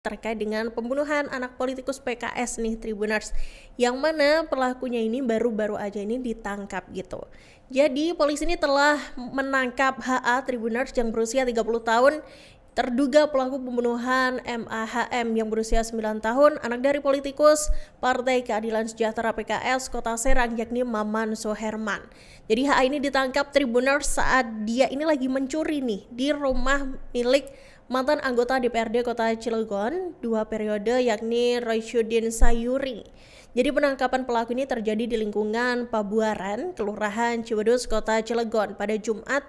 terkait dengan pembunuhan anak politikus PKS nih Tribuners, yang mana pelakunya ini baru-baru aja ini ditangkap gitu. Jadi polisi ini telah menangkap HA Tribuners yang berusia 30 tahun, terduga pelaku pembunuhan MAHM yang berusia 9 tahun, anak dari politikus Partai Keadilan Sejahtera PKS Kota Serang yakni Maman Soherman. Jadi HA ini ditangkap Tribuners saat dia ini lagi mencuri nih di rumah milik mantan anggota DPRD Kota Cilegon 2 periode yakni Roysyudin Sayuri. Jadi penangkapan pelaku ini terjadi di lingkungan Pabuaran, Kelurahan Ciwedus, Kota Cilegon pada Jumat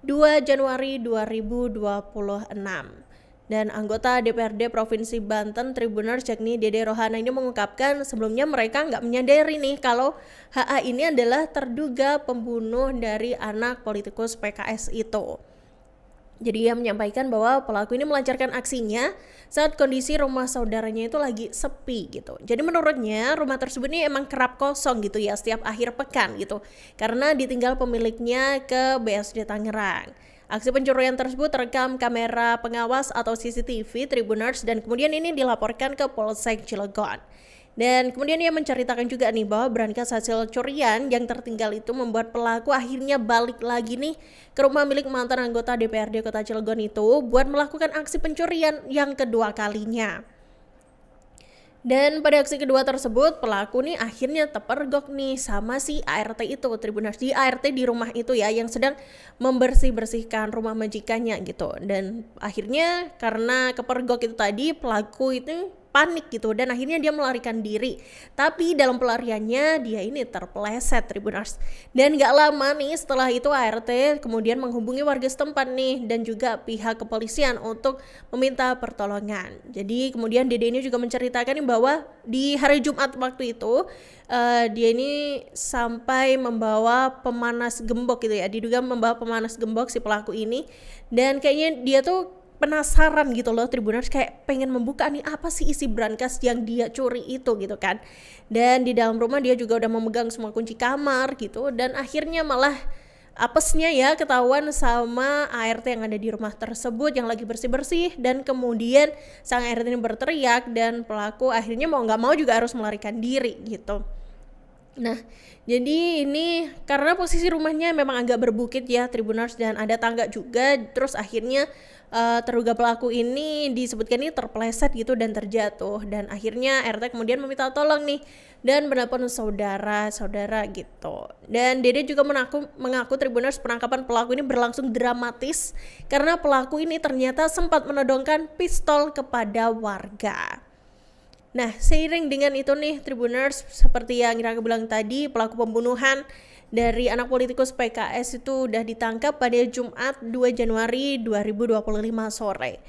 2 Januari 2026. Dan anggota DPRD Provinsi Banten Tribuners yakni Dede Rohana ini mengungkapkan sebelumnya mereka nggak menyadari nih kalau HA ini adalah terduga pembunuh dari anak politikus PKS itu. Jadi ia menyampaikan bahwa pelaku ini melancarkan aksinya saat kondisi rumah saudaranya itu lagi sepi gitu. Jadi menurutnya rumah tersebut ini emang kerap kosong gitu ya setiap akhir pekan gitu. Karena ditinggal pemiliknya ke BSD Tangerang. Aksi pencurian tersebut terekam kamera pengawas atau CCTV Tribuners dan kemudian ini dilaporkan ke Polsek Cilegon. Dan kemudian ia menceritakan juga nih bahwa berangkas hasil curian yang tertinggal itu membuat pelaku akhirnya balik lagi nih ke rumah milik mantan anggota DPRD Kota Cilegon itu buat melakukan aksi pencurian yang kedua kalinya. Dan pada aksi kedua tersebut pelaku nih akhirnya terpergok nih sama si ART itu Tribuners, di ART di rumah itu ya yang sedang membersih-bersihkan rumah majikannya gitu. Dan akhirnya karena kepergok itu tadi pelaku itu panik gitu dan akhirnya dia melarikan diri. Tapi dalam pelariannya dia ini terpeleset Tribuners. Dan gak lama nih setelah itu ART kemudian menghubungi warga setempat nih dan juga pihak kepolisian untuk meminta pertolongan. Jadi kemudian Dede ini juga menceritakan nih bahwa di hari Jumat waktu itu dia ini sampai membawa pemanas gembok gitu ya, diduga membawa pemanas gembok si pelaku ini. Dan kayaknya dia tuh penasaran gitu loh Tribuners, kayak pengen membuka nih apa sih isi brankas yang dia curi itu gitu kan. Dan di dalam rumah dia juga udah memegang semua kunci kamar gitu dan akhirnya malah apesnya ya ketahuan sama ART yang ada di rumah tersebut yang lagi bersih-bersih. Dan kemudian sang ART ini berteriak dan pelaku akhirnya mau gak mau juga harus melarikan diri gitu. Nah, jadi ini karena posisi rumahnya memang agak berbukit ya Tribuners dan ada tangga juga, terus akhirnya terduga pelaku ini disebutkan ini terpeleset gitu dan terjatuh dan akhirnya RT kemudian meminta tolong nih dan menelpon saudara-saudara gitu. Dan Dede juga mengaku Tribuners penangkapan pelaku ini berlangsung dramatis karena pelaku ini ternyata sempat menodongkan pistol kepada warga. Nah, seiring dengan itu nih Tribuners, seperti yang Ira bilang tadi, pelaku pembunuhan dari anak politikus PKS itu udah ditangkap pada Jumat 2 Januari 2025 sore.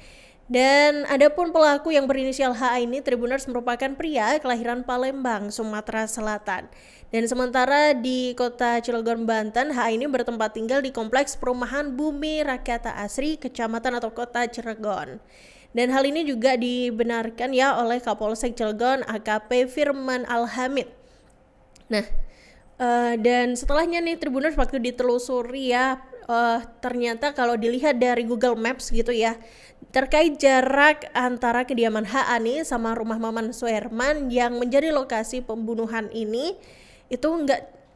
Dan adapun pelaku yang berinisial H ini Tribuners merupakan pria kelahiran Palembang, Sumatera Selatan. Dan sementara di Kota Cilegon, Banten, H ini bertempat tinggal di Kompleks Perumahan Bumi Rakyat Asri, Kecamatan atau Kota Cilegon. Dan hal ini juga dibenarkan ya oleh Kapolsek Cilegon AKP Firman Alhamid. Nah, dan setelahnya nih Tribuners waktu ditelusuri ya, ternyata kalau dilihat dari Google Maps gitu ya, terkait jarak antara kediaman HA nih sama rumah Maman Soherman yang menjadi lokasi pembunuhan ini itu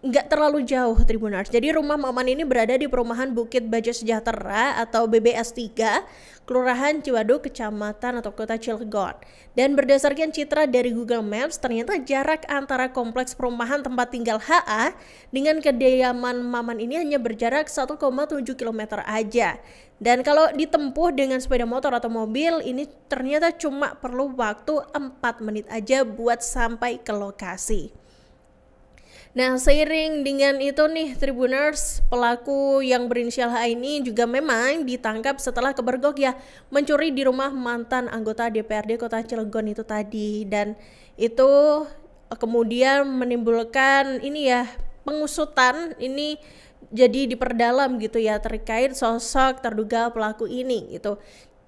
nggak terlalu jauh Tribuners. Jadi rumah Maman ini berada di perumahan Bukit Baja Sejahtera atau BBS 3, Kelurahan Ciwaduk, Kecamatan atau Kota Cilegon. Dan berdasarkan citra dari Google Maps, ternyata jarak antara kompleks perumahan tempat tinggal HA dengan kediaman Maman ini hanya berjarak 1,7 km aja. Dan kalau ditempuh dengan sepeda motor atau mobil, ini ternyata cuma perlu waktu 4 menit aja buat sampai ke lokasi. Nah, seiring dengan itu nih Tribuners, pelaku yang berinisial H ini juga memang ditangkap setelah kepergok ya mencuri di rumah mantan anggota DPRD Kota Cilegon itu tadi. Dan itu kemudian menimbulkan ini ya pengusutan ini jadi diperdalam gitu ya terkait sosok terduga pelaku ini gitu.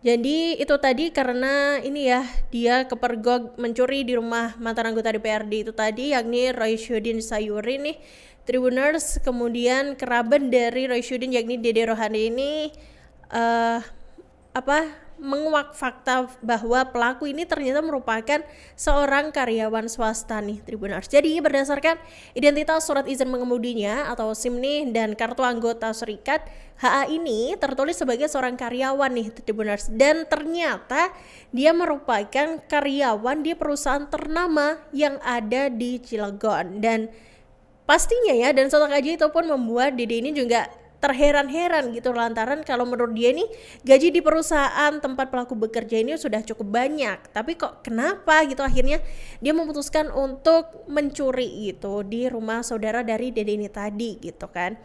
Jadi itu tadi karena ini ya dia kepergok mencuri di rumah mantan anggota DPRD itu tadi yakni Roysyudin Sayuri nih Tribuners. Kemudian kerabat dari Roysyudin yakni Dede Rohana ini menguak fakta bahwa pelaku ini ternyata merupakan seorang karyawan swasta nih Tribuners. Jadi berdasarkan identitas surat izin mengemudinya atau SIM nih dan kartu anggota serikat, HA ini tertulis sebagai seorang karyawan nih Tribuners, dan ternyata dia merupakan karyawan di perusahaan ternama yang ada di Cilegon. Dan pastinya ya, dan sontak aja itu pun membuat Dede ini juga terheran-heran gitu, lantaran kalau menurut dia nih gaji di perusahaan tempat pelaku bekerja ini sudah cukup banyak, tapi kok kenapa gitu akhirnya dia memutuskan untuk mencuri gitu di rumah saudara dari Dede ini tadi gitu kan.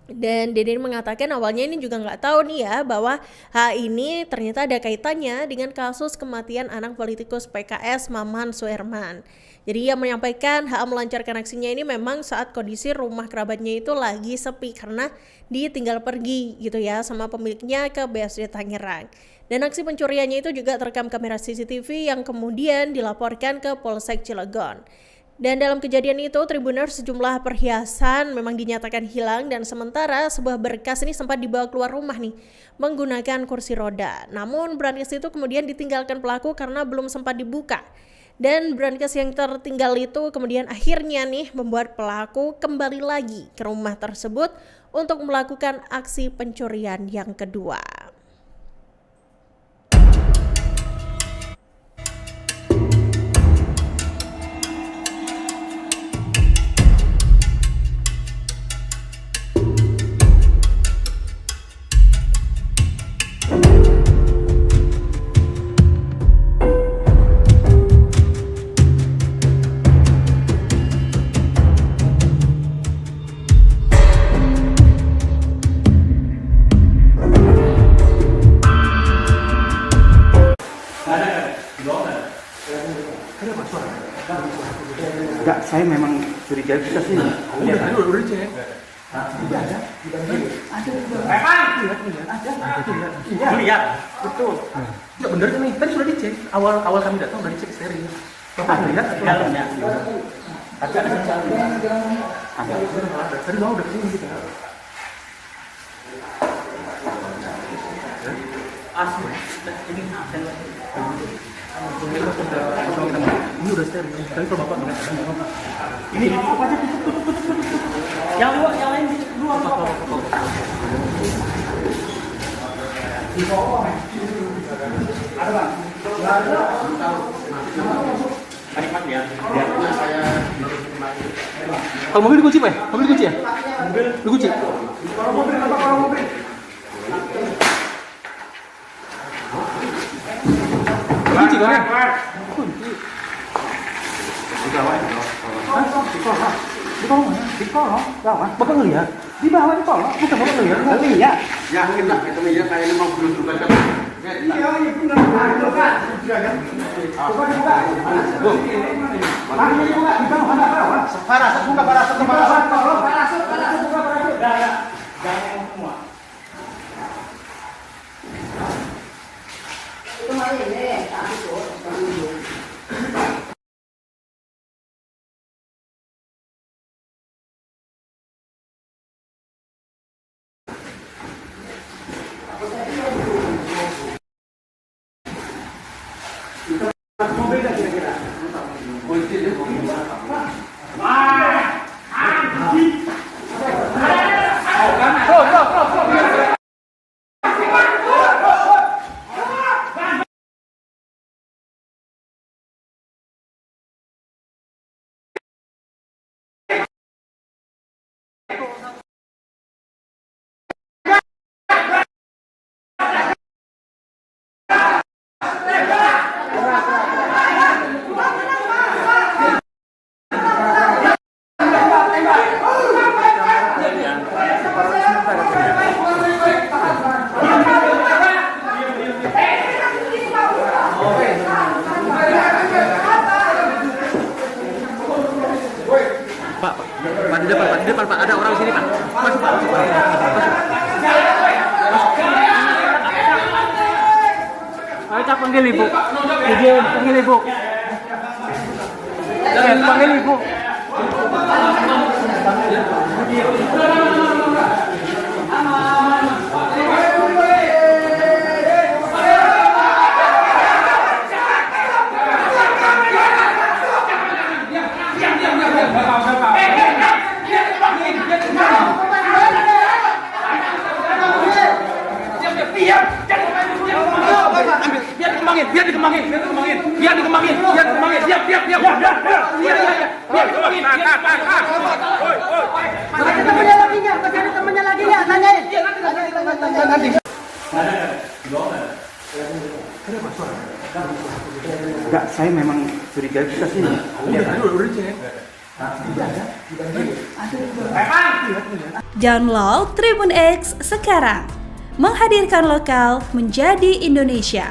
Dan Dede mengatakan awalnya ini juga nggak tahu nih ya bahwa hal ini ternyata ada kaitannya dengan kasus kematian anak politikus PKS Maman Suherman. Jadi ia menyampaikan HA melancarkan aksinya ini memang saat kondisi rumah kerabatnya itu lagi sepi karena ditinggal pergi gitu ya sama pemiliknya ke BSD Tangerang. Dan aksi pencuriannya itu juga terekam kamera CCTV yang kemudian dilaporkan ke Polsek Cilegon. Dan dalam kejadian itu Tribuners sejumlah perhiasan memang dinyatakan hilang, dan sementara sebuah berkas ini sempat dibawa keluar rumah nih menggunakan kursi roda. Namun berkas itu kemudian ditinggalkan pelaku karena belum sempat dibuka. Dan berkas yang tertinggal itu kemudian akhirnya nih membuat pelaku kembali lagi ke rumah tersebut untuk melakukan aksi pencurian yang kedua. Enggak, saya memang curiga kita sih. Udah dicek. Tidak ada. Iya. Lihat. Betul. Ya benar kan nih. Tadi sudah dicek. Awal kami datang sudah dicek steril. Bapak lihat dalamnya. Ada. Tadi mau udah kesini kita. Asli. Ini ini udah steril. Tapi kalau bapak nggak ada apa. Ini apa aja tutup. Yang lain di luar apa? Di bawah. Ada Bang. Ada. Nikmat ya. Kalau mobil dikunci, Pak? Mobil dikunci ya? Mobil dikunci. Kalau mobil apa kalau mobil? Kunci kan? Kunci. Di bawah. Di kolong mana? Di kolong. Bawah. Bapak ngelihat? Di bawah di kolong. Bukan bapak ngelihat? Ngelihat. Ya mungkin lah. Kita melihat kayaknya mau belum juga kan. Iya, ini benar. Buka. Coba dibuka. Bung. Mana dibuka? Di bawah mana bawah? Parasut buka parasut. Parasut buka parasut. Jangan semua. Itu mah ini, tapi tuh. Mobil nggak kira-kira? Kunci dia mobil. Pak di depan Pak, ada orang sini Pak. Masuk Pak. Ayo tak panggil Ibu. Panggil Ibu. Panggil Ibu. Diam. Jangan main dulu. Biar dikembangin. Diam. Masih ada temennya lagi nggak? Tanyain. Nanti. Enggak, saya memang curiga kita sini. Download Tribun X sekarang, menghadirkan lokal menjadi Indonesia.